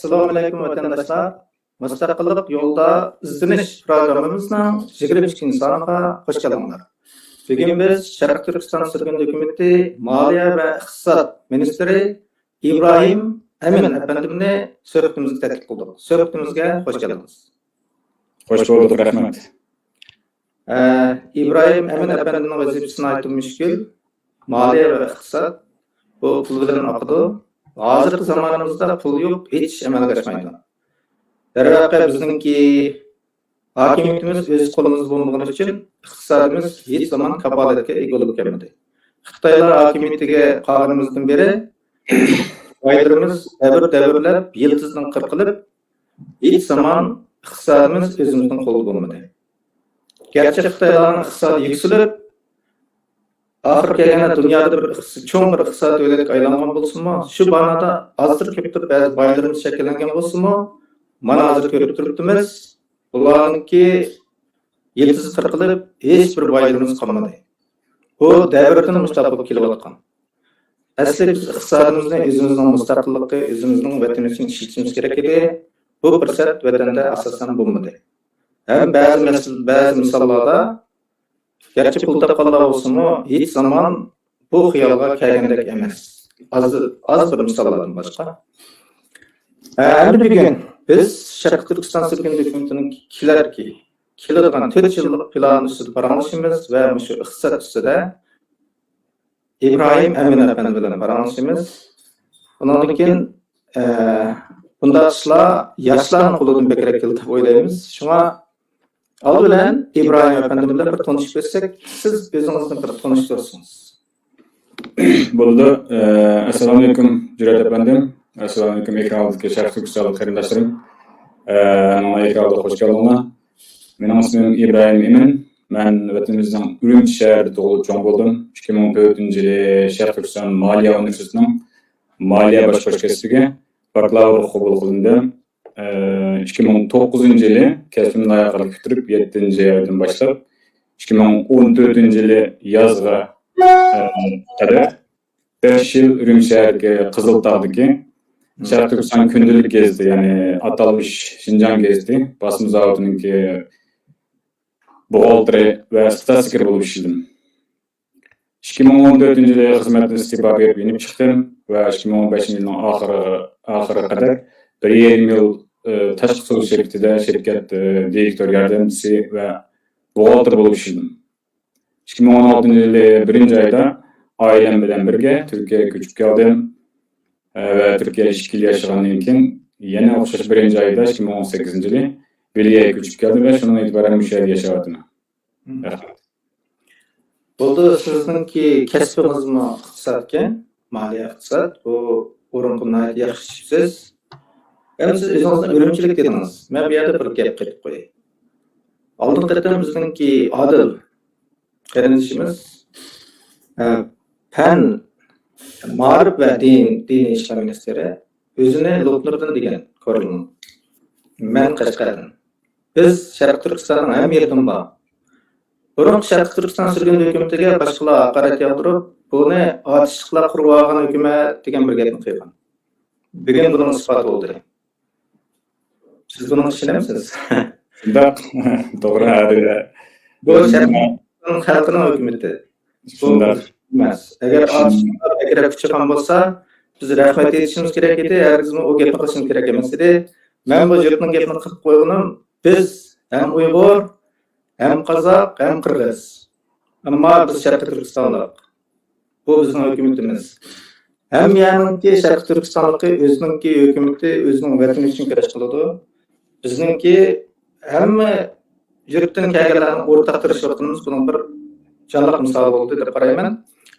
Assalamu alaykum vatandaşlar. Mustaqillik yolda izlenish programmamizning 22 soniga hoş geldinglar. Bugün biz Sharq Turkiston Sirgin Hukumati Moliya va Iqtisod ministri İbrahim Emin efendimni suhbatimizga taklif qildik. Suhbatimizga hoş geldiniz. Hoş bulduk, rahmet. İbrahim Emin efendimning vazifasini aytib müşkül. Moliya va iqtisod bu pul bilan oqidi. Hozirgi zamonimizda pul yo'q, hech amalga oshmaydi. Darvaqa bizningki hokimiyatimiz o'z qo'limizda bo'lmagani uchun iqtisodimiz hech zamon kafolatga ega bo'lib kelmadi. Xitoylar hokimiyatiga qolganimizdan beri boylarimiz davrlab yiltizdan qirqilib, hech zamon iqtisodimiz o'zimizning qo'lda bo'lmadi. Gerçi Xitoylarning iqtisodi yuksalib, ahir kelganda dunyoda bir cho'ng bir iqtisod davlatga aylangan bo'lsa-mu, shu banada hozir ko'pdir ba'zi boylarimiz shakllangan bo'lsa-mu, mana hozir ko'rib turibmiz, ularningki yiltiz qirqilib, hech bir boylarimiz qolmadi. Bu davrdan mustaqil kelayotgan. Aslida biz iqtisodimizni o'zimizning mustaqilligi, o'zimizning vatan uchun ishlashimiz kerak edi. Bu fursat vatanda asosan bo'lmadi. Hem bazı misallarda gerçi pul tapqanlar olsun-mu, hiç zaman bu xiyalga kelgandek emas. Az bir misallardan başqa. Bugün biz Sharq Turkiston Sirgin Hukumatining keladigan 4 yillik planı ustida paranlaşimiz ve şu iqtisod ustida İbrahim Emin efendi bilan paranlaşimiz. Bundan keyin bunda ishlar yoshlarning qo'lidan bekrak keldi deb o'ylaymiz. Shunga Al bilen İbrahim efendimle bir tanışıp etsek, siz özünüzden bir tanıştırırsınız. Bo'ldi. Assalomu alaykum Jur'at efendim. Assalomu alaykum ekranımızdaki Sharq Turkiston qarindoshlarım. Ekranda hoş geldinglar. Mening ismim İbrahim Emin. Men vatanimizning Urumchi shahrida tug'ilib cho'ng bo'ldim. 2004-yili Sharq Turkiston Moliya universitetining Moliya bosh kasbiga bakalavr qabul qilindim. 2009-yili kasbimni oyoqqa ko'tarib 7-oydan boshlab 2014-yili yozga qadar 5 yil Urumchi shahriga Qiziltog'dagi Sharq Turkiston kundalik gezdi, ya'ni atalmış Şinjan gezdi. Basma zavodininki buğaltiri ve statistikeri bo'lib ishladim. 2014-yili xizmatni istiqboga berib inib chiqdim va 2015-yilning oxiri qadar 1,5 yil tashqi suv şirketida shirkat direktor yordamchisi va buğaltır bo'lib ishladim. 2016-yili 1-oyda oilam bilan birga Turkiyaga ko'chib keldim va Turkiya 2 yil yashagandan keyin yana o'xshash 1-oyda 2018-yili Beliye'ye ko'chib keldim va shundan e'tiboran bu yerda yashayapman. Rahmat. Bo'ldi, sizningki kasbingizmi iqtisodga, moliya iqtisod, bu o'rinqimni yaxshi ishsiz. Hem siz özünüzden örümçilik dediniz. Ben bir yerde bir gap qilib qo'yay. Oldin qatam bizningki Adil qarindishimiz Pan Ma'rif va din ishlar ministri o'zini Lutnurdan degan ko'rgan. Men Qashqardan. Biz Sharq Turkistonning ham yeridan bor. Burun Sharq Turkiston Sirgin Hukumatiga boshqalar haqorat yog'dirib, buni otishliqlar qurib olgan hukumat degan bir gapni qilgan. Bugun buning isboti bo'ldi. Siz bunun düşünür misiniz? Doğru. Bu Sharqning xalqining hukumati. Eğer agar kuchaygan bo'lsa, biz rahmat etishimiz kerak edi, hargizmi o gapni qilishimiz kerak emas edi. Men bu yurtning gapini qilib qo'yganim, biz hem Uyg'ur, hem Qozoq, hem Qirg'iz. Ammo biz Sharq Turkistonlik. Bu bizning hukumatimiz. Hem yanınki Sharq Turkistonligi o'zininki hukumati o'zining vatani uchun kurash qiladi. Bizningki hamma yurtdan kelganlarning o'rtaq tirishayotganimiz buning bir jonliq misoli bo'ldi deb qarayman.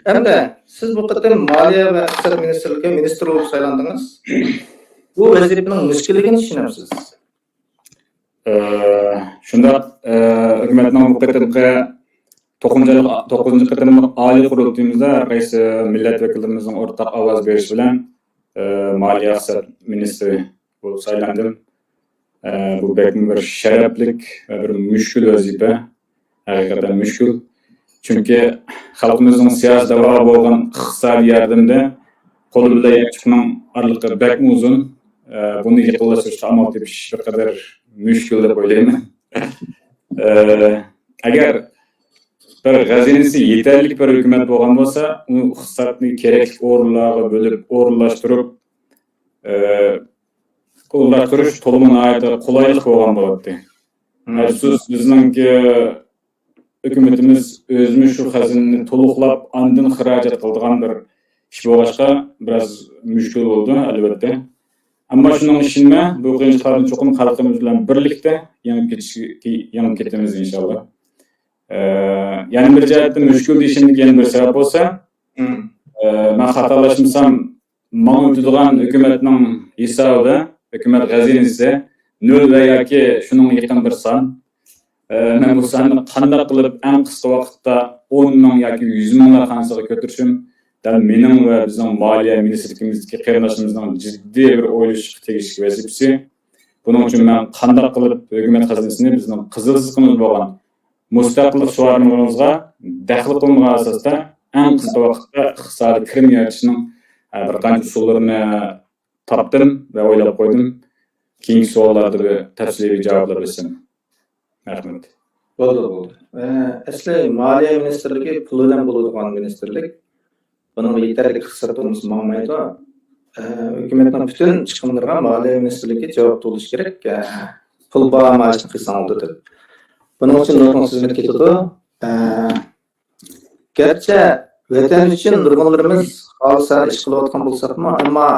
Hamda siz bu qatam Moliya va iqtisod ministrligiga ministr bo'lib saylandingiz. Bu vazifaning mushkulligini tushunasiz? Shunda hukumatning bu qatamga 9-chi qatamliq oliy qurultayimizda qaysi millat vakillarimizning o'rtaq ovoz berishi bilan Moliya iqtisod ministri bo'lib saylandim. Bu bir şereflik ve bir müşkül vazife. Hakikaten müşkül. Çünkü halkımızın siyasete bağlı olan iqtisadi yardımda qo'lida yapışının aralığı bek uzun Bunu yaqinlashtirishga amal tepish bir qadar mushkul deb o'ylayman. Agar bir g'azinasi yetarli bir hukumat bo'lgan bo'lsa, u iqtisodni kerakli o'rinlarga bo'lib, o'rinlashtirib, qo'llashtirish to'liq qulaylik bo'lgan bo'ladi. Afsus, bizning hukumatimiz o'zimiz shu xazinani to'liqlab, andin xarajat qiladigan bir ish bo'lg'achqa biroz mushkul bo'ldi, albatta. Ammo shuning ishini bu qiyinchiliklarni cho'qim xalqimiz bilan birlikda yengib ketamiz inshaalloh. Yani bir jihatdan mushkul deyishimning yana bir sabab bo'lsa, men xatolashmasam, mana o'tadigan hukumatning hisobida, hukumat xazinasi 0 va yoki shuning yaqin bir son. Men bu sonni qanday qilib eng qisqa vaqtda 10 ming yoki 100 minglar qanchaga ko'tarishim, dal mening va bizning moliya ministrligimizdagi qarindoshimizning jiddiy bir o'ylashga tegishli vazifasi. Buning uchun men qanday qilib hukumat xazinasini bizning qizil siqimiz bo'lgan mustaqillik suvarmimizga daxl qilmagan asosda eng qisqa vaqtda iqtisodiy kirim yaratishning bir qancha usullarini topdim va o'ylab qo'ydim. Keyingi savollarda tafsiliy javoblar bersam. Rahmat. Bo'ldi. Asli moliya ministrligi pul bilan bo'ladigan ministrlik. Bunun yetarli iqtisodimiz bo'lmaydi. Hukumatning butun chiqimlariga moliya ministrligi javob bo'lishi kerak. Pul bağlamasını qilsanlar deb. Bunun için nurg'un xizmat ketadi. Gerçi vatan uchun nurg'unlarimiz xohlasa ish qilayotgan bo'lsak-mu, ammo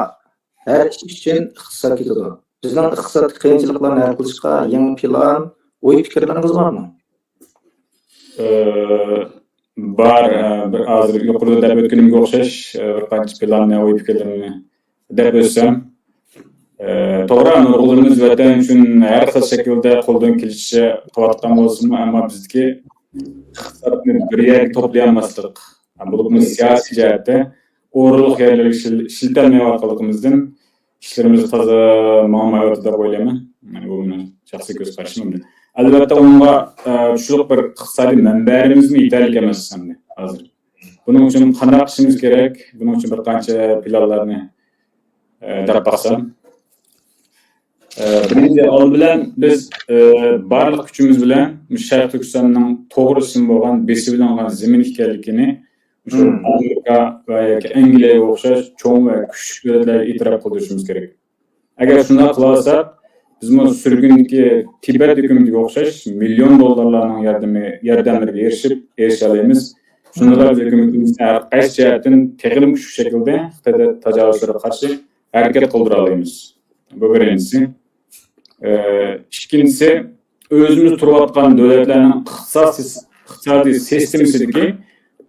har ish uchun iqtisod ketadi. Bizning iqtisod qiyinchiliklarni hal qilishga yangi plan, o'y fikrlaringiz bormi? Bar bir hozir yuqorida deb o'tganimga o'xshash bir qancha planni, o'y fikrlarimni deb o'tsam, to'g'ri, nurg'unlarimiz vatan uchun har xil shaklda qo'ldan kelishicha qilayotgan bo'lsa-mu, ammo bizdagi iqtisodni bir yerga to'play olmaslik, bu siyosiy jihatda o'rinliq yerlarga shiltamay ishlarimiz toza muammolar deb o'ylayman. Bu mening shaxsiy ko'z qarashim. Albatta unga tushliq bir iqtisodiy manbalarimizni yetarli emas hozir. Buning uchun qanday qilishimiz kerak? Buning uchun bir qancha planlarni darab baqsam. Birinchi ol bilan biz barliq kuchimiz bilan Sharq Turkistonning to'g'ri ism bo'lgan besibilangan zamin ekanligini shu Amerika va yoki Angliyaga o'xshash cho'ng va kuchli davlatlarga e'tirof qildirishimiz kerak. Agar shunday qilsak, biz bu surgunki Tibet hukumatiga o'xshash million dollarlarning yordamlariga erisha olamiz. Shunday hukumatimizni har qaysi jihatdan teg'im kuchli shaklda Xitoy tajovuzlariga qarshi harakat qildira olamiz. Bu birinchisi. İkincisi, özümüz turayotgan davlatlarning iqtisodiy sistemasidagi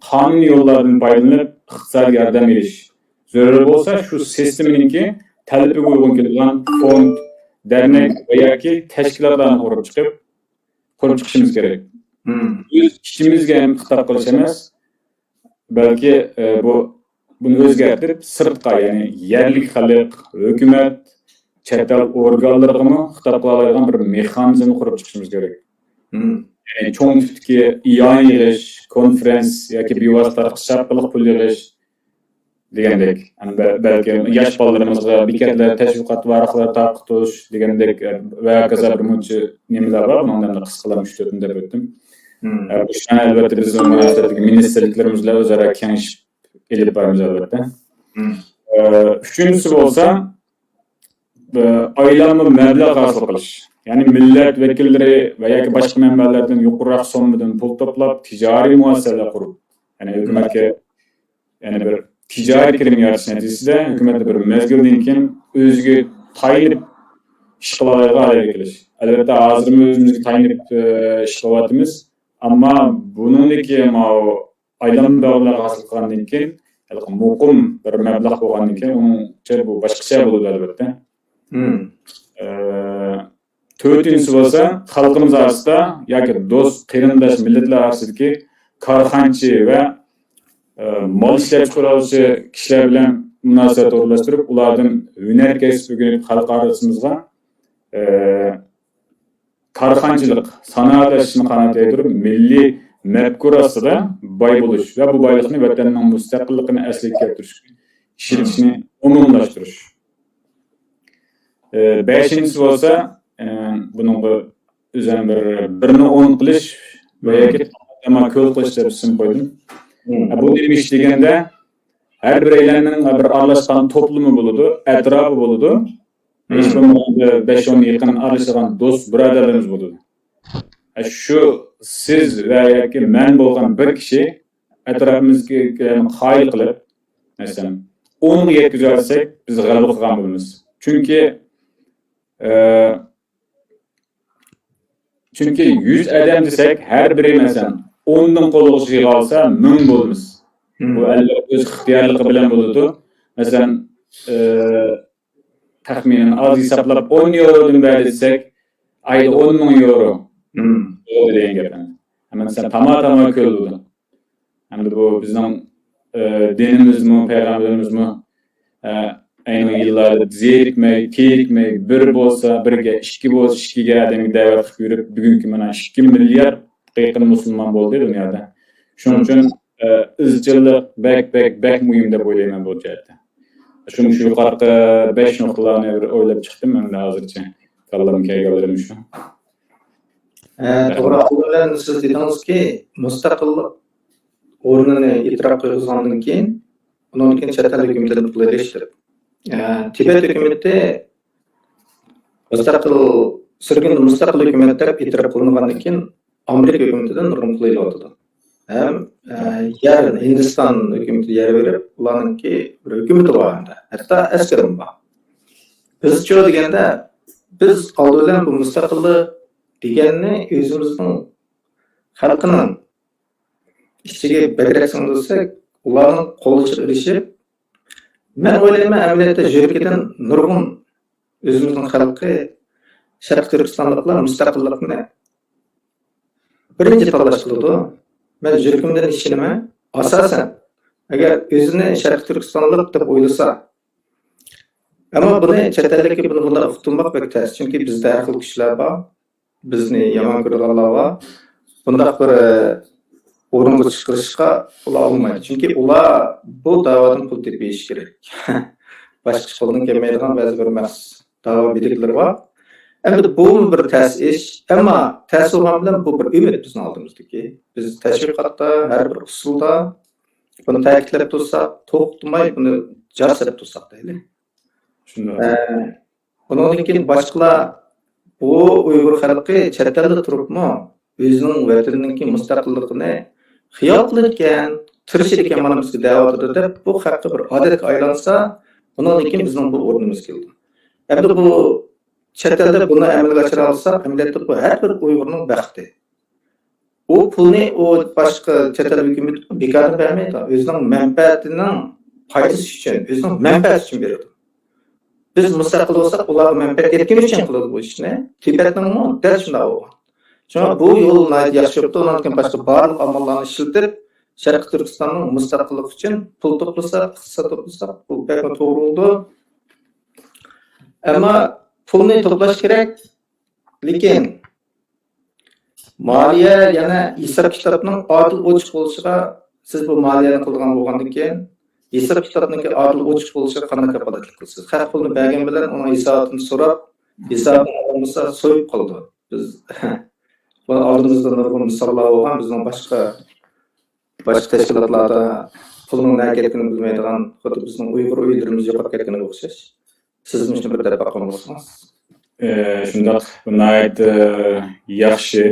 qonun yo'llaridan foydalanib iqtisodiy yordam berish. Zarur bo'lsa, shu sisteminiki talabiga uyg'un keladigan fond, dernek va yoki tashkilotlarni qurib chiqishimiz kerak. Biz ishimizga ham xitob qilish emas, balki buni o'zgartirib sirtqa, ya'ni yerlik xalq, hukumat, chet el organlarına xitob qila oladigan bir mexanizmni qurib chiqishimiz kerak. Yani cho'ng tipdagi iyon yig'ish, konferens yoki bevosita hisobqiliq pul yig'ish degandek, balki yosh bolalarimizga bekatlar, tashviqot varaqlar taqitish degandek va kaza bir muncha nimalar bor. Bundan da qisqalar 3-4 deb o'tdim. Shuni albatta biz munosabatdagi ministrliklarimiz bilan o'zaro kengashib elib boramiz albatta. Uchinchisi bo'lsa, aylanma mablag' hosil qilish. Yani millet vekilleri veya ki başka menbalardan yuqoriroq sommadan pul to'plab tijoriy muassasalar qurib, yani hukumatga yani bir tijoriy kirim yaratish natijasida hukumatda bir mezgildan keyin o'ziga tayinib ish qiladigan kelish. Albatta hozir o'zimizga tayinib ish qilyapmiz, ammo buningdagi aylanma mablag' hosil qilgandan keyin muqim bir mablag' bo'lgandan keyin uncha bu boshqacha bo'ladi albatta. To'rtinchisi bo'lsa, xalqimiz orasida yoki do'st, qarindosh millatlar orasidagi korxonchi va mol ishlab chiqaruvchi kishilar bilan munosabat o'rnashtirib, ulardan hunar kasb o'rganib xalq orasimizga korxonchilik, sanoatlashishni qanotlaytirib, milliy mafkur ostida boy bo'lish va bu boylikni vatanning mustaqilligini asliga keltirish, ishlatishni umumlashtirish. Beşincisi olsa bunun üzerine birini 10 kılış veya ki ama köl kılış deb isim koydum. Bu demiş degende her bir eyleminin bir aralashgan toplumu buludu, etrafı buludu. Hiç bo'lmaganda 5-10 yaqin aralashgan do'st, birodarlarimiz buludu. Şu siz veya ki men bo'lgan bir kishi etrafimizga qoyil qilib, masalan, 10 yetkazib olsak, biz g'alaba qilgan bo'lamiz. Çünkü 100 adam desek her biri mesela 10'dan qo'lga yig'a olsa 1000 bo'lamiz. Bu o'z ixtiyorligi bilan bo'ladi. Masalan, taxminan az hisoblab 10 eurodan beri desek, ayda 10.000 euro. Degan gap. Mesela tamam köl bo'ldi. Hamda bu bizning dinimizmi, payg'ambarimizmi ayni yillarda zerikmay, kerikmay, bir bo'lsa birga, ikki bo'lsa ikkiga adamga da'vat qilib yurib, bugungi mana 2 milliard yaqin musulmon bo'ldi dunyoda. Shuning uchun izchillik bek muhim deb o'ylayman bu jihatda. Shuning shu yuqorqi 5 nuqtalarni o'ylab chiqdim men hozircha. Kallam kelganlarim shu. To'g'ri, bilan siz dedingizki, mustaqillik o'rnini e'tirof qilgandan keyin, undan keyin chet el hukumatini qo'llayishtirib. Tibet hukumati mustaqil hukumat deb e'tirof qilingandan keyin Amerika hukumatidan nurg'un qo'llayotdi. Hem yarın Hindistan hükümeti yer verip ularınki bir hükümeti var anda. Hatta askerim var. Biz çoğu degende biz aldılan bu müstakillik degenini özümüzün halkının içine bedirek sındırsak ularning qo'liga erishib, men o'ylayman amaliyotda jirkeden nurg'un özümüzün halkı Sharq Turkistonliklar mustaqillikni birinchi tanlash qildi. Ben jirkimden işinime asasen eğer özüne Sharq Turkistonlik deb o'ylasa, ama bunu chet eldeki bundan uqtirmak pek ters. Çünkü bizde har xil kishilar bor, bizni yomon ko'rganlar bor. Bundaq bir o'ringa chiqarishga ular olmaydi. Çünkü ular bu da'vodan pul tepish kerak. Boshqa qo'ldan kelmaydigan ba'zi bir da'vo birliklar bor. Endi bu bir ters ish, ama ters olgan bilan bu bir ümit bizning oldimizdagi. Biz tashviqotda har bir usulda buni ta'kidlab tursak, to'xtamay buni jasarab tursak deyli. Bundan keyin boshqalar bu Uyg'ur xalqi chet elda turibmi, o'zining vatanininki mustaqilligini xiyol qilayotgan, tirishir ekan mana bizga da'vat deb bu haqda bir odatga aylansa, bundan keyin bizning bu o'rnimiz keldi. Endi bu chet elda buni amalga oshira olsa, amaliyotda bu har bir Uyg'urning baxti. O pulni o boshqa chet el hukumati bekorga bermaydi, o'zining manfaatining foydasi uchun, o'zining manfaati uchun beradi. Biz mustaqil bo'lsak, ular manfaat yetgan uchun qiladi bu ishni. Tibetning dal shunday bo'lgan. Shunga bu yo'lni yaxshi yo'lda o'tgan boshqa barliq amallarni ishlatib, Sharq Turkistonning mustaqilligi uchun pul to'plasa, iqtisod to'plasa, bu pek to'g'ri bo'ldi. Ammo pulni to'plash kerak, lekin moliya yana hisob kitobning odil ochiq bo'lishiga siz bu moliyani qilgan bo'lgandan keyin hisob kitobning odil ochiq bo'lishiga qanday kafolatlik qilasiz? Har pulni bergan bilan uning hisobini so'rab, hisobini olmasa so'yib qoldi. Biz bu oldimizda nurg'un misollar bo'lgan, bizning boshqa tashkilotlarda pulning narxini bilmaydigan, xuddi bizning Uyg'ur uylarimiz yo'qolib ketganga o'xshash. Siz shuni bir deb baqqan bo'lsangiz. Shundoq, bunayt yaxshi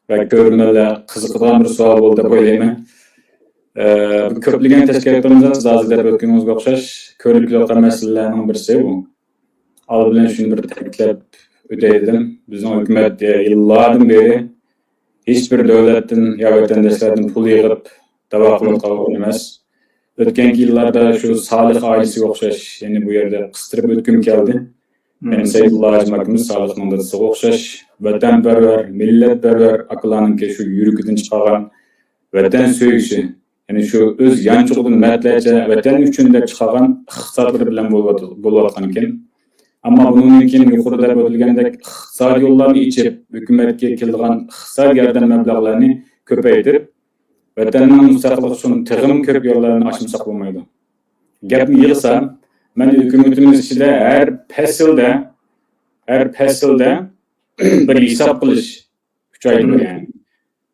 va ko'rilmali qiziqadigan bir savol bo'ldi deb o'ylayman. Ko'plagan tashkilotlarimizda siz hozir deb o'tganingizga o'xshash ko'rilib kelayotgan masalalarning birisi bu. Oldin bilan shuni bir ta'kidlab o'taydim. Bizning hukumat yillardan beri hech bir davlatdan yo vatandoshlardan pul yig'ib da'vo qilib emas. O'tgan yillarda shu Solih oilasiga o'xshash, ya'ni bu yerda qistirib o'tkim keldi. Yani Seyyidullah Hacımakimiz sağlıkında da soğukşaş, vatanperver, milletperver akılanınki şu yürüküdün çıkaran vatan söğüşü, yani şu öz yançılıdın mətlərcə vatan üçünde çıkaran iqtisadları bilen buluvatkanken. Ama bunun için yukarıda ödülgendek iqtisad yollarını içip, hükümetke kildiğen iqtisad yardım məblağlarını köpeytirip, vatanın müstakillik için tığım köp yollarını açmışaq olmaydı. Gapni yığsam, ben hükümetimiz içinde her pesilde her fasılda bir hesap kılış 3 ayda yani.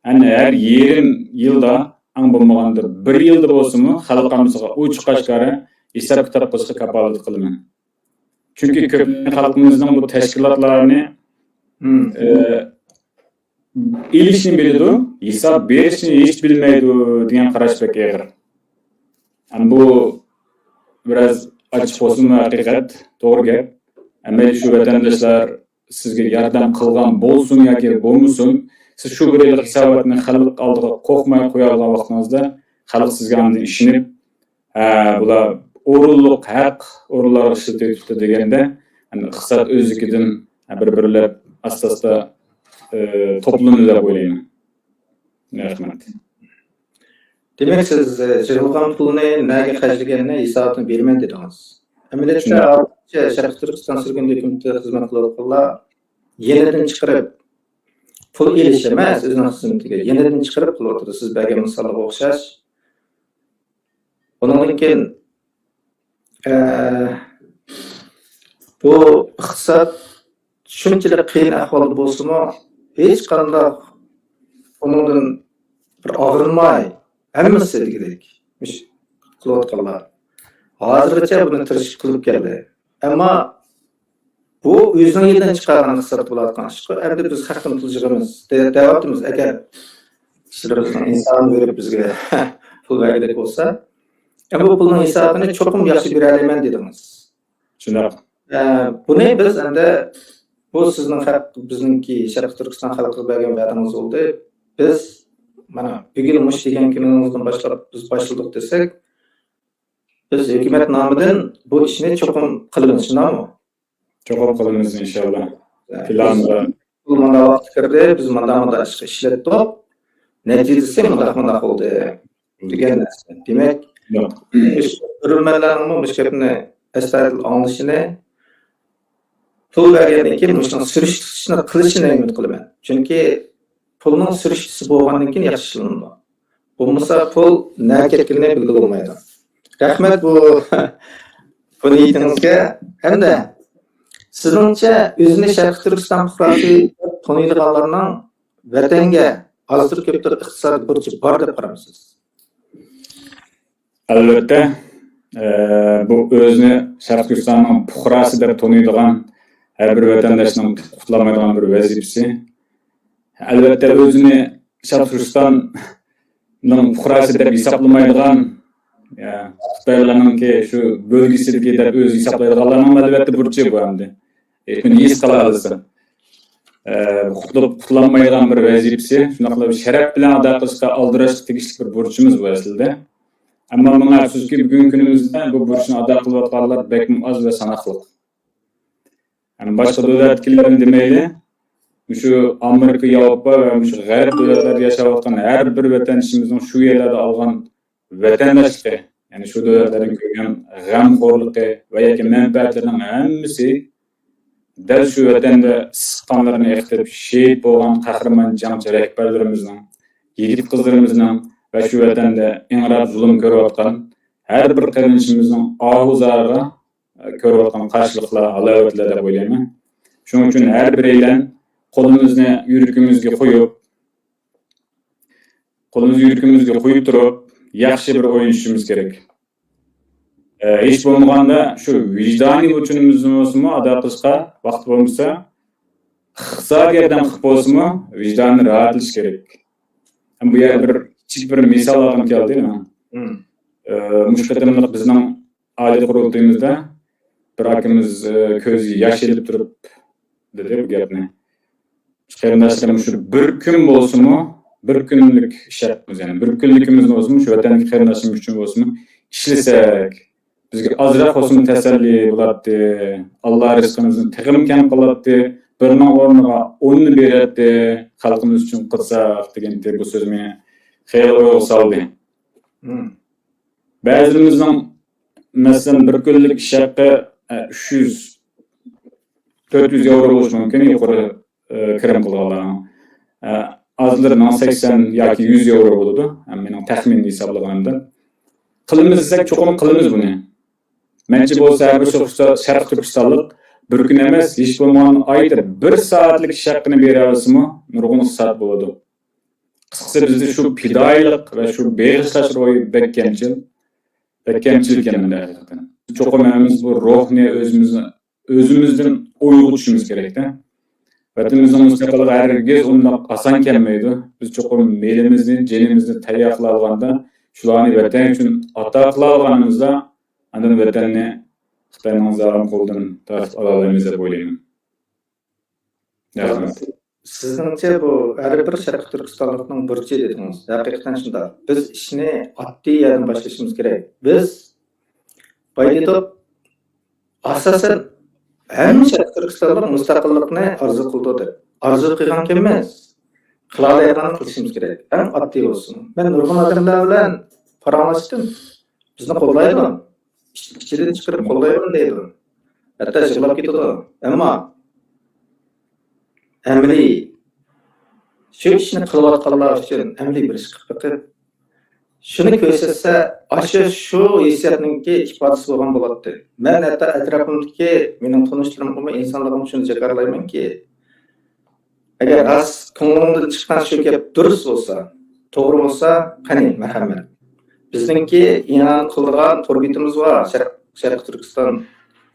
Yani her yerim yılda an bulmaganda 1 yılda bolsunmu halkımızga o çıkaşkara hesap kitap kılışga kapalık kılımın. Çünkü köp halkımızdan bu teşkilatlarını ilişini bildi, hesap berişini hiç bilmeydi diyen karaş pek eğer. Yani bu biraz açık olsun ve hakikat, doğru gap. Ama şu vatandaşlar sizge yardım kılgan bolsun yoki bolmasun, siz şu bir yıllık hesabatını halk aldığı korkmay koya algan vaqtınızda halk sizge andan işinip bular oruluk haq orullar işleti tuttu degende hani iqtisad özlükidin bir-birlep asta-asta toplanır dep oylayman. Rahmat. Demek siz jığılgan pulunu näge hajlaganına hesabını bermen dediniz. Ameliyatça Şərq Türkistan sürgün hükümeti hizmet kılarlar yeniden çıkarıp pul eliş emas, özünün xizmetiga yeniden çıkarıp pul oturdu. Siz belge misalga oxşaş. Ondan keyin bu iqtisad shunchalik qiyin ahvolda bo'lsa-mu, hech qanday ondan bir og'rinmay hammasi degidek ish qilayotganlar. Hozirgacha buni tirishib qilib keldi. Ammo bu o'zining yildan chiqargan iqtisod bo'layotgan ish. Endi biz haqini qilishimiz, deyapmiz agar kishilarimiz inson berib bizga pul bergandek bo'lsa, ammo bu pulning hisobini cho'qim yaxshi bera olaman dedingiz. Shunday. Buni biz endi bu sizning haq bizningki Sharq Turkiston xalqiga bergan va'damiz bo'ldi. Biz mana bugun mush degan kunimizdan boshlab biz boshladik desak, biz hukumat nomidan bu ishni cho'qim qilamiz, shundaymi? Cho'qim qilamiz inshaalloh. Planda Bu mana vaqt kirdi, biz mana ishga ishlatdik. Natijasi mana bo'ldi degan narsa. Demak, ürünmələrinin bu şəkildə əsərli anlaşını pul vergəndən keyin bunun sürüştüsünü qılışını ümid qılıman. Çünki pulun sürüştüsü bolğandan keyin yaxşılandı. Olmasa pul nə ketkinini bilgili olmaydı. Rəhmət bu niyetinizə. Həm də sizningcə özünü Şərq Türkistan fuqarası tanıydıqlarının vətənə azdır köpdür iqtisadi burcu var deb qaramısınız. Albatta, bu o'zini Sharq Turkistonning fuqarosi deb taniydigan har bir vatandoshning qutlamaydigan bir vazifasi. Albatta o'zini Sharq Turkistonning fuqarosi deb hisoblamaydigan, Xitoylarninki shu bölgesidagi deb o'zi hisoblaydiganlarning albatta burchi bu hamda. Buni his qila olsa, qutlanmaydigan bir vazifasi, shunday sharaf bilan ado qilishga aldirash tegishli bir burchimiz bu aslida. Ama bana afsuski bugün günümüzde bu burçunu ada kılıvatlarlar bekmim az ve sanaklık. Yani başka devletkilerin demeyle, şu Amerika, Avrupa ve şu garip devletler yaşavatkan her bir vatandaşımızın şu yerlerde algan vatandaşlığı, yani şu devletlerin görgen gamxorluğu ve yaki menfaatlerinin hemmisi der şu vatanda sıkkanlarını ektirip şehit boğan kahraman cançı rehberlerimizden, yigit kızlarımızdan ve şu vatanda inqilab zulüm görüvatkan her bir qarindishimizning og'izlariga ko'rayotgan qarshiliklar, alovatlar deb o'ylayman. Shuning uchun har biraydan qo'limizni yuragimizga qo'yib turib, yaxshi bir o'ynashimiz kerak. Hech bo'lmaganda shu vijdoniy burchimizni o'zimi ado qilishga vaqt bo'lmasa, iqtisodiy yordam qilib bo'lsa-mu, vijdonni rahatlatish kerak. Bu yer bir misal algım geldi mi? Müşketemlik bizning aile kurulduğumuzda bir akimiz közü yaşayıp durup dedi bu gapni. Qarindoshlarım şu bir kun bo'lsa-mu, bir kunlik ish yapmiz, yani bir kunligimiz bo'lsa-mu, shu vatandagi qarindoshim uchun bo'lsa-mu, ishlasak, bizga ozroq bo'lsa-mu tasalli bo'ladi. Alloh rizqimizni teg'im kam qiladi. Birning o'rniga 10 ni beradi. Xalqimiz uchun qilsak degan bu so'z meni xeyli o'yga soldi. Ba'ziimizning masalan bir kunlik ish haqi 300-400 euro bo'lishi mumkin, yuqori kirim qilganlarning. Azlarning 80 yoki 100 euro bo'ladi. Mening taxminiy hisoblaganimda. Qilimiz desak, cho'qim qilimiz buni. Menchi bo'lsa, bir Sharq Turkistonlik bir kun emas, hech bo'lmagan oyda 1 soatlik ish haqini bera olsa-mu, nurg'un iqtisod bo'ladi. Qisqasi bizda shu fidoyilik va shu beg'ishlash ro'yi bekkamchil ekanida haqiqatan. Cho'qim hamimiz bu ruhni o'zimizdan uyg'otishimiz kerak-da. Vatanimizning mustaqilligi hargiz undoq oson kelmaydi. Biz cho'qim melimizni, jenimizni tayyor qila olganda, shularni vatan uchun ato qila olganimizda, andan vatanni Xitoyning zalim qo'lidan tortib ola olamiz deb o'ylayman. Rahmat. Sizningcha bu har bir Sharq Turkistonlikning burchi dedingiz. Haqiqatan shunday. Biz ishni oddiy yerdan boshlashimiz kerak. Biz baytib asosan hamma Sharq Turkistonlik mustaqillikni orzu qildi. Orzu qilgan emas. Qilalayotganini qilishimiz kerak. Eng oddiy bo'lsin. Men nurg'un odamlar bilan paramlashdim. Bizni qo'llaydi. İçeriden çıkarıp kollayalım deydi. Hatta yig'lab ketdi. Ammo amli shu ishni qilayotganlar uchun amli bir ish qilib beqib shuni ko'rsatsa, shu hissiyatningki ifodasi bo'lgan bo'ladi. Men hatto atrofimdagi mening tanishlarim insonlarga shuni jakarlaymanki, agar ko'nglimdan chiqqan shu gap durust bo'lsa, to'g'ri bo'lsa, qani marhamat. Bizningki e'lon qilgan to'rbitimiz bor, Sharq Turkiston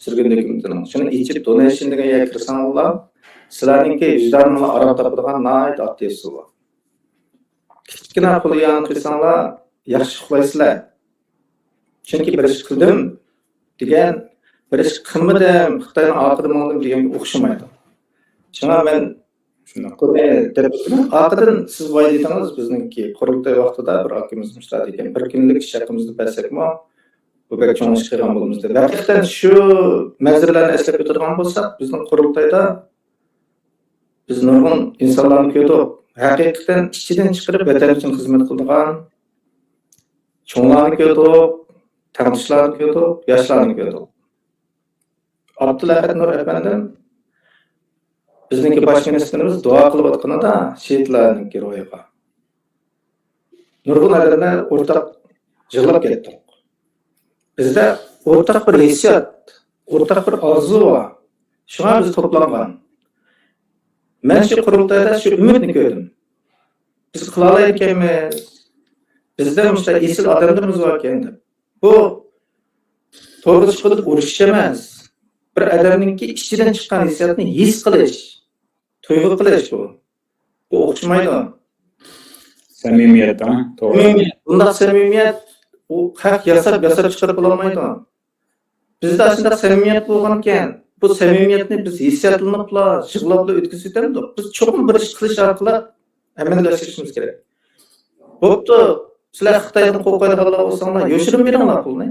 sirgin dokumentining. Shuni ichib donation degan yerga kirsanglar, sizlarningki vijdonini arab topadigan nayt oddiy bor. Kichkina pul e'lon qilsanglar, yaxshi uxlaysizlar. Chunki bir ish qildim degan, bir ish qilmadim, Xitoyning oqidim oldim degan o'xshamaydi. Shunga men Arkadan siz vaydidiniz bizningki qurultay vaqtida bir akimiz mushtad ekan. Bir kunlik ish haqimizni bersakmi, bu bek cho'ng ish qilgan bo'lamiz deb. Haqiqatan shu manzillarni eslab o'tirgan bo'lsak, bizning qurultayda biz nurg'un insonlarni ko'rdik. Haqiqatan ichidan chiqarib vatan uchun xizmat qilgan cho'nglarni ko'rdik, tanishlarni ko'rdik, yoshlarni ko'rdik. Abdullahat Nur efendim bizningki bosh ministerimiz duo qilib o'tganida shehidlarning ro'yiga nurg'un odamlar o'rtaq yig'lab ketdi. Bizda o'rtaq bir hissiyat, o'rtaq bir orzu bor. Shunga biz to'plangan. Men shu qurultayda shu umidni ko'rdim. Biz qila oladiganmiz. Bizda mushta esil odamlarimiz bor ekan deb. Bu to'g'ri chiqib urush emas. Bir odamningki ichidan chiqqan hissiyatni his qilish, to'yg'u qilish bu. Bu o'xshamaydi. Samimiyat, to'g'ri. Bunday samimiyat u haq yasab chiqarib olmaydi. Bizda shunday samimiyat bo'lgan ekan, bu samimiyatni biz hissiyotlanib, yig'lab o'tkazib o'tamiz. Biz cho'qim bir ish qilish orqali amalga kerak. Bo'pti, sizlar Xitoydan qo'rqadiganlar bo'lsanglar, yoshirib beringlar pulni.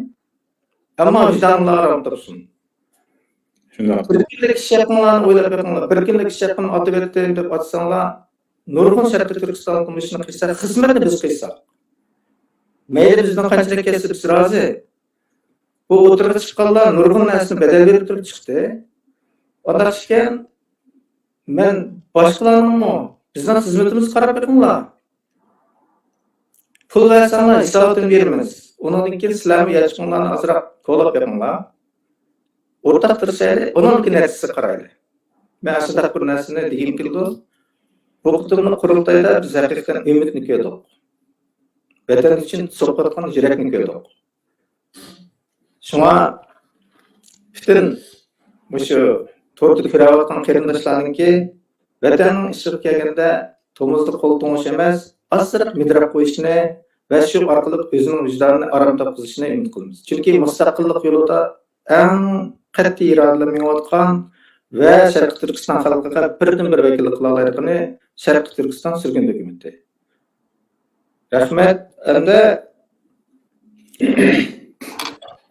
Ammo vijdonlar ham tursin. Bir kunlik ish haqini o'ylab beringlar. Bir kunlik ish haqini otib o'tdim deb aytsanglar, nurg'un Sharq Turkiston qilmishini qilsa, xizmatni biz qilsak. Mayli bizdan qanchalik kesib rozi. Bu o'tirib chiqqanlar nurg'un narsani badal berib turib chiqdi. Odamlar men boshqalarni bizdan xizmatimiz qarab beringlar. Pul versanglar hisobini beramiz. Undan keyin sizlarni yachqinlarni azroq qo'llab beringlar. O'rtaq turishaylik, uningki narsasi qaraylik. Men aslida bir narsani degim keldi. Bu qutulma qurultayda biz haqiqatan umidni ko'rdik. Vatan uchun so'qatgan yurakni ko'rdik. Shunga bütün shu to'rtda ko'rayotgan qarindoshlarningki vatanning ishiga kelganda to'mizda qo'l to'ng'ish emas, asriq midrab qo'yishni va shu orqali o'zining vijdonini aram topishni umid qilamiz. Chunki mustaqillik yo'lida eng qat'iy irodalar menayotgan va Sharq Turkiston xalqiga birdan-bir vakillik qila oladigan Sharq Turkiston sirgin dokumenti. Rahmat. Endi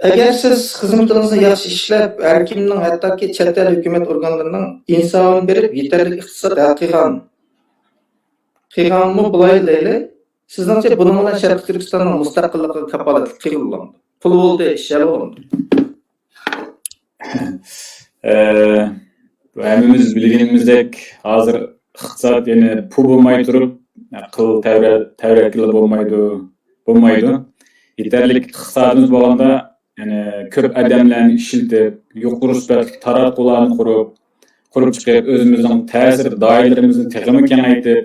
agar siz xizmatingizni yaxshi ishlab, har kimning hattoki chet el hukumat organlarining inson berib yetarli iqtisod qilganmi bo'laydi. Sizningcha buning bilan Sharq Turkistonning mustaqilligiga kafolat qilindi. Pul bo'ldi, ishlar bo'ldi. Hamimiz bilganimizdek hozir iqtisod yani pul bo'lmay turib, aql tavrakkili bo'lmaydi. Yetarli iqtisodimiz bo'lganda yani köp adamlarni ishiltib, yuqori sifatli taratqularni qurib chiqib, o'zimizning ta'sir doiralarimizni texmi kengaytib,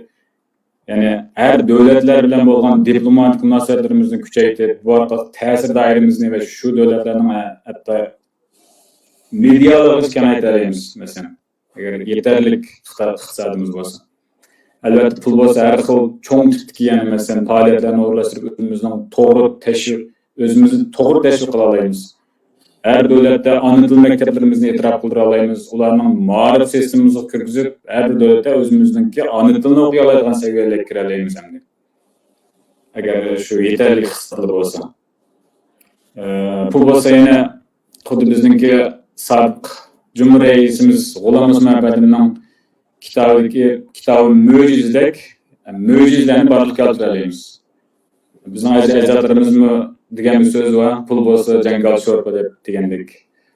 yani her devletler bilen bo'lgan diplomatik munosabatlarimizni kuchaytirib, bu orqali ta'sir doiramizni va shu davlatlarning hatto medialarimizni kengaytiramiz masalan. Agar yetarlik iqtisodimiz bo'lsa. Albatta pul bo'lsa har xil cho'ng tipdagi yani masalan faoliyatlarni o'rlashtirib o'zimizning o'zimizni to'g'ri tashkil qila olamiz. Her davlatda ana til maktablarimizni e'tirof qildira olamiz. Ularning ma'rif sistemimizni kirgizib, har bir davlatda o'zimizningki ana tilni o'qiy oladigan saviyalarga kira olamiz endi. Agar shu yetarli iqtisodli bo'lsa. Pul bo'lsa yana xuddi bizningki sobiq Cumhuriyet Reisimiz G'ulom Ismoilovning kitobi mo'jizdek, mo'jizlarni barliqqa keltira olamiz. Bizning ajdodlarimizmi degan bir so'z var. Pul bo'lsa jangal sho'rpa deb degandek.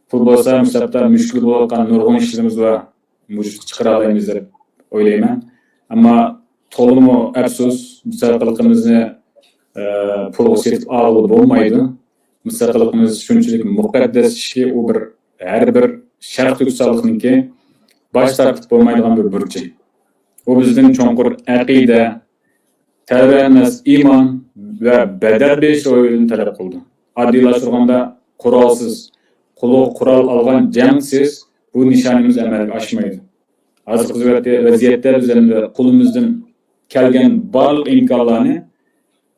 Pul bo'lsa musabda mushkul bo'layotgan nurg'un ishlarimiz va mushkul chiqara olamiz deb o'ylayman. Ammo to'liq afsus mustaqilligimizni pulga setib olib bo'lmaydi. Mustaqilligimiz shunchalik muqaddas ishki, u bir har bir sharq turkistonlikniki bosh tortib bo'lmaydigan bir burchi. U bizning cho'nqur aqida, tavba emas, iymon ve bedel bir oyunu talep kıldı. Adillaştırganda kuralsız, kural algan cemsiz bu nişanımız emelge aşmaydı. Hazır vaziyetler üzerinde kulumuzdan kelgen barlık imkanlarını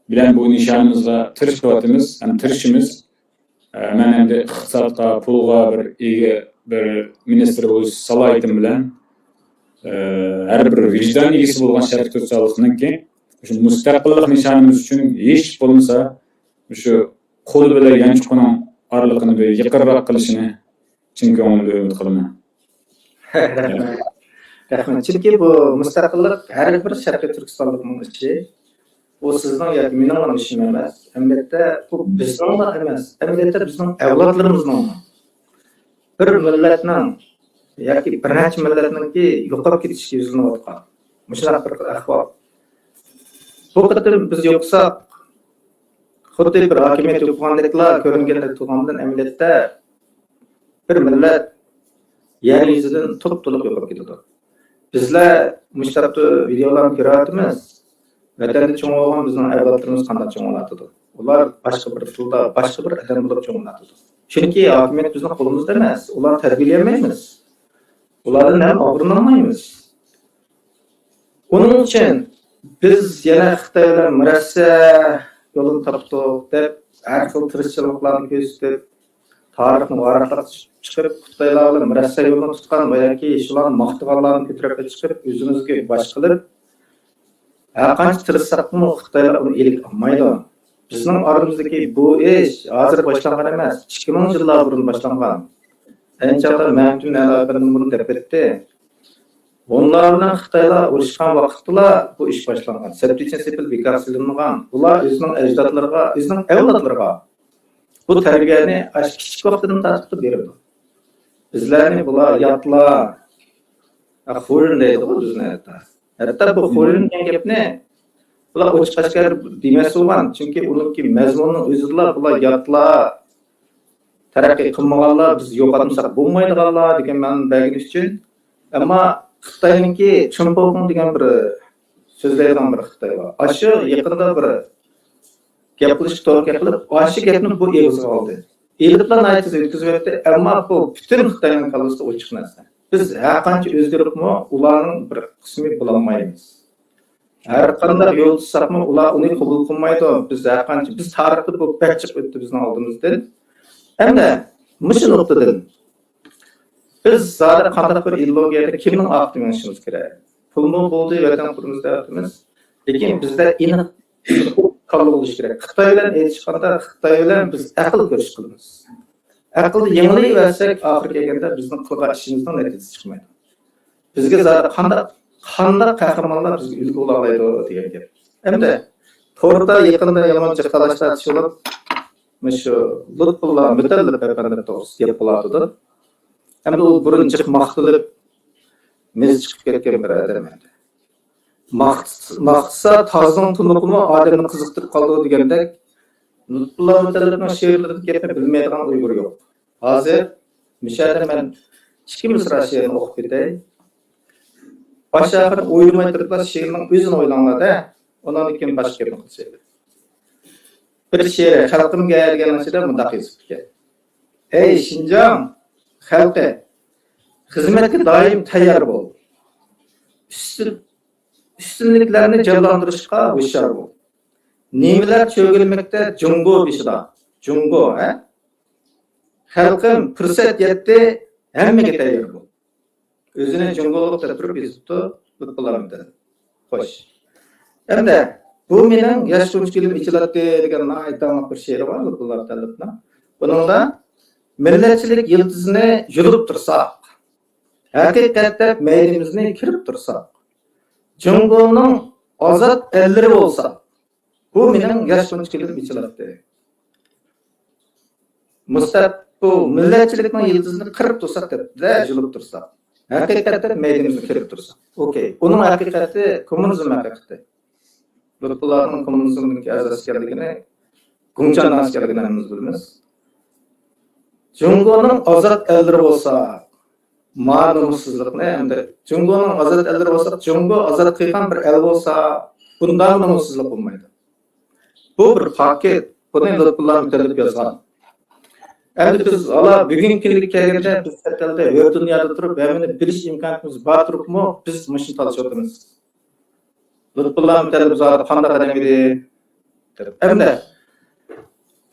bilen bu nişanımızla tırışıvatımız, hem tırışımız ben hem de iqtisadga, pulga bir minister bo'lish salohiyatim bilen her bir vicdan egisi bo'lgan sharq turkistonlikniki şu mustaqillik nişanımız için hiç bulunsa şu kol bilan yanchiqning oralig'ini bir yaqinroq qilishini chin ko'ngildan umid qilaman. Rahmat. Chunki bu mustaqillik har bir sharqiy turkistonlikning ishi. Bu sizning yoki mening ishim emas. Albatta bu bizning emas. Albatta bizning avlodlarimizning. Bir millatning yoki bir necha millatningki yo'qolib ketishiga yuzilayotgan. Mushunday bir ahvol. Bu kadar biz yoksa xuddi bir hokimiyat yo'qligandekla ko'ringandek turgandan amaliyotda bir millat yer yuzidan to'liq yo'qolib ketadi. Bizlar mushtaraqda videolarni ko'ryapmiz. Vatanda cho'ng bo'lgan bizning avlodlarimiz qanday cho'nglatadi. Ular boshqa bir tilda, boshqa bir odam bo'lib cho'nglatadi. Chunki hokimiyat bizning qo'limizda emas. Ular tarbiyalamaymiz. Ulardan ham o'g'irlamaymiz. Onun uchun biz yana Xitoylar murassa yo'lini topdik deb har xil tirishchiliklarni ko'rsatib tarixni varaqlab chiqarib Xitoylar bilan murassa yo'lini tutgan va yoki shularni maqtaganlarni ko'tarib chiqib o'zimizga bosh qilib har qancha tirishsakmi Xitoylar uni elib olmaydi. Bizning oramizdagi bu ish hozir boshlangan emas, 2000 yillar burun boshlangan. Anchalar ma'lum nalardan buni deb etdi. Onlarla Xitoylar urushgan vaqtda bu ish boshlangan. Septichin sepil bekor qilingan. Ular o'zining ajdodlariga, o'zining avlodlariga bu tarbiyani kichik vaqtdan tartib berdi. Bizlarni bular yatlar, axurin deydi bu bizni hatto. Hatto bu xurin degan gapni bular o'chqashgar demasman, chunki uningki mazmunning o'zida bular yatlar taraqqiy qilmaganlar, biz yo'qotmasak bo'lmaydiganlar degan ma'no bergani uchun. Ammo Xitoyninki Chunpokong degan bir so'zlaydigan bir Xitoy bor. Aşı yaqinda bir gapirish to'g'ri qilib, aşı gapni bu egizga oldi. Eliblar aytib o'tkazibdi, ammo bu butun Xitoyning qalbida ochiq narsa. Biz har qancha o'zgaribmi, ularning bir qismi bo'lolmaymiz. Har qanday yo'l tutsakmi, ular uni qabul qilmaydi. Biz har qancha biz tarixda bu batchiq o'tdi bizning oldimizdan. Hamda mush nuqtadan biz zaten qanday bir ideologiyada kimning aqtimiz kerak? Pulni bo'ldi, vatan qurimiz deyapmiz. Lekin bizda aniq qabul bo'lish kerak. Xitoy bilan aytishganda Xitoy bilan biz aql ko'rish qilamiz. Aqlni yengillayversak, oxirgi kelganda bizning qilgan ishimizdan natija chiqmaydi. Bizga zaten qanday qahramonlar bizga ulgu bo'la oladi degan gap. Endi to'g'rida yaqinda yolg'onchi talashlar tushilib, shu Lutfullah Mutallib efendim to'g'risida gap bo'ladi. Endi u birinchi maqtilib mez chiqib ketgan bir odam edi. Maqsa tozning tunuqni odamni qiziqtirib qoldi degandek, Lütfullah Öteler'in şiirlerini gepini bilmeydiğin Uygur yok. Hazır, müşahede ben 2 mısra şiirini okup bitey. Başakır oylamaytırıklar şiirinin özün oylanlar da, ondan ikin başka bir kılsaydı. Bir şiiri, halkım gelgen açıda mındaq yazıp ki. Ey Şinjan, halkı, hizmetke daim tayyar bol. Üstünlüklerini cevlandırışqa hoşar bol. Nemeler çögülmekte Jungo bişida. Jungo, halkım fırsat yetti, hemmege tayyar bol. Özüne Jungolukta turup yazıptı, lütfularım dedi. Hoş. Hem de bu menin yaş turmuşkilim içilattı degen aytamak bir şiiri var lütfular talipna. Bunun da milletçilik yıldızını yılıp tursak, hakikatte meylimizni kirip tursak, Jungo'nun azat elleri olsa, bu menin yaş turmuşkilim içilattı. Mustafa bu milletçiliknin yıldızını kırıp tursak de yılıp tursak. Hakikatte meydimizni kirip tursak. Okey. Onun hakikati komünizm hakikati. Lütfuların komünizmdeki az askerligini, Gungchan askerligini bilmez. Jungo'nun azat elleri olsa, ma'lumsizlik ne endi? Jungo'nun azat elleri olsa, Jungo azat qilgan bir el olsa, bundan ma'lumsizlik olmaydi. Bu bir paket. Bunu lütfular mütelip yazgan. Endi biz ala bugün kunga kelganda biz chet elda dünyada turib, buni bilish imkonimiz bor turibmi, biz mashina talashayotimiz. Lütfullah mütelip zat qanday adam edi? Endi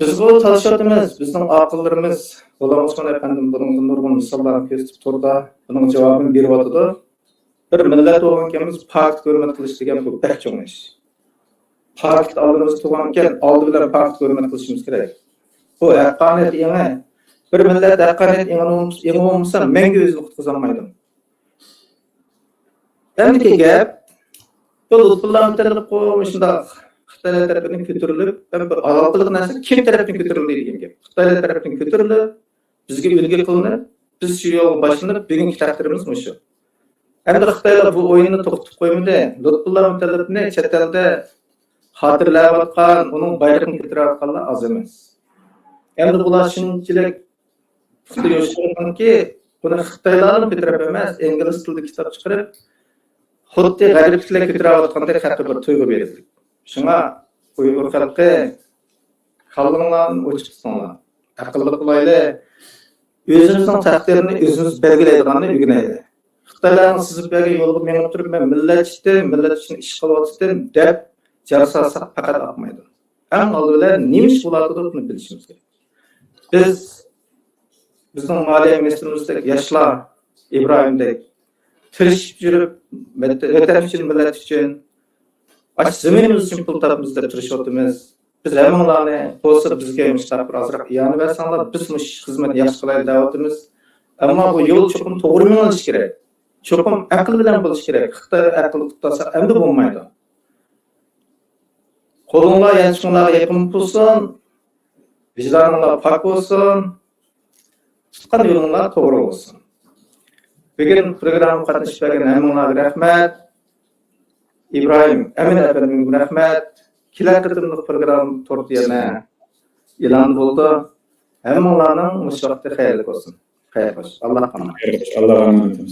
biz bu talashayotimiz, bizning aqllarimiz, G'ulom efendim bunun nurg'un misollarni ko'rsatib turdi. Buning javobini berib o'tdi. Bir millat bo'lganimiz pakt hurmat qilish degan bu pek cho'ng ish. Pakt oldimiz tug'angan, oldi bilan pakt hurmat qilishimiz kerak. Bu haqqoniyat yangi bir millat haqqoniyat yangi olmasa menga o'zini qutqizolmaydi. Endi gap bu lütfullah mütelip qo'yishda Xitoy tarafining ko'tarilib, bir aloqali narsa kim tarafining ko'tarildi degan gap. Xitoy tarafining ko'tarilib, bizga ulgu qilinib, biz shu yo'lga boshlanib, bugungi taqdirimiz shu. Endi Xitoylar bu o'yinni to'xtatib qo'ymadi. Lütfullah mütelipni chet elda xotirlayotgan, uning bayrog'ini ko'tarayotganlar oz emas. Endi bular shunchalik yo'shlanki, buni Xitoylarning ko'tarib emas, ingliz tilida kitob chiqarib, xuddi g'aribliklar ko'tarayotgandek hatto bir tuyg'u berildi. Şuna Uygur xalqi qalbinglarni ochib tutsinlar. Aqlli qilayli. O'zimizning taqdirini o'zimiz belgilaydiganni o'rganaylik. Xitoylarning sizib bergan yo'lga menib turib, men millat uchun ish qilyaptim deb jarasa faqat olmaydi. Eng avvalo nima ish bo'ladini bilishimiz kerak. Bizning moliya ministrimizdek yoshlar Ibrohimdek tirishib yurib, vatan uchun, millat uchun aç zeminimiz için pul tapımızda tırışıyordumuz. Biz hemenlarni olsa bizge müştaq bir azraq iyani versanlar, biz hizmet yaxshi qilay davatimiz. Ama bu yol çokum to'g'ri bo'lishi kerak. Çokum aql bilan bo'lishi kerak. Xitoy aql tutasa endi bo'lmaydi. Qo'linglar yanchinglar yaqin bo'lsin, vijdoninglar pok bo'lsin, tutgan yo'linglar to'g'ri bo'lsin. Bugun programma qatnashib bergan hammalarga rahmat. İbrahim, Emin efendim rahmet. Kiler kıtımlık program tortiyana ilan buldu. Hem onların müşahede hayırlı olsun. Hayırlı olsun. Allah emanet. Allah emanet.